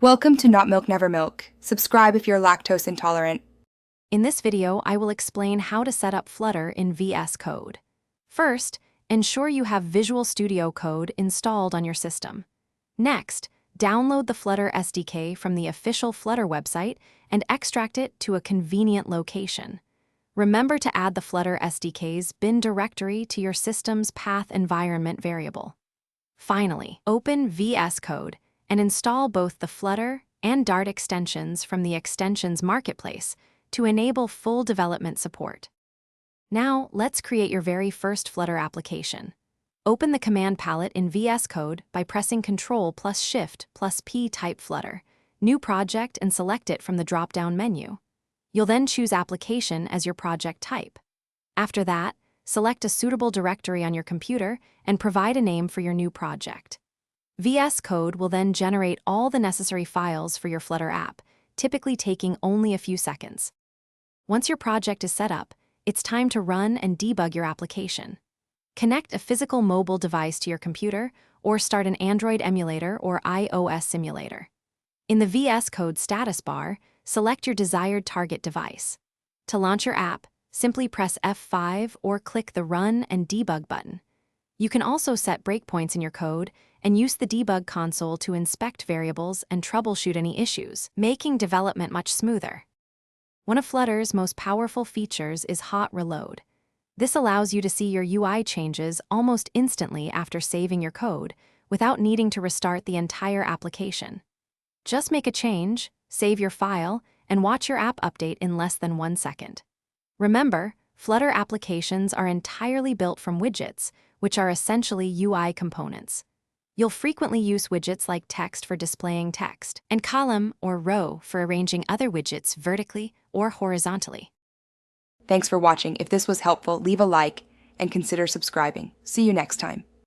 Welcome to Not Milk Never Milk. Subscribe if you're lactose intolerant. In this video, I will explain how to set up Flutter in VS Code. First, ensure you have Visual Studio Code installed on your system. Next, download the Flutter SDK from the official Flutter website and extract it to a convenient location. Remember to add the Flutter SDK's bin directory to your system's path environment variable. Finally, open VS Code and install both the Flutter and Dart extensions from the Extensions Marketplace to enable full development support. Now, let's create your very first Flutter application. Open the command palette in VS Code by pressing Ctrl+Shift+P, type Flutter, New Project, and select it from the drop-down menu. You'll then choose Application as your project type. After that, select a suitable directory on your computer and provide a name for your new project. VS Code will then generate all the necessary files for your Flutter app, typically taking only a few seconds. Once your project is set up, it's time to run and debug your application. Connect a physical mobile device to your computer or start an Android emulator or iOS simulator. In the VS Code status bar, select your desired target device. To launch your app, simply press F5 or click the Run and Debug button. You can also set breakpoints in your code and use the debug console to inspect variables and troubleshoot any issues, making development much smoother. One of Flutter's most powerful features is Hot Reload. This allows you to see your UI changes almost instantly after saving your code, without needing to restart the entire application. Just make a change, save your file, and watch your app update in less than 1 second. Remember, Flutter applications are entirely built from widgets, which are essentially UI components. You'll frequently use widgets like text for displaying text, and column or row for arranging other widgets vertically or horizontally. Thanks for watching. If this was helpful, leave a like and consider subscribing. See you next time.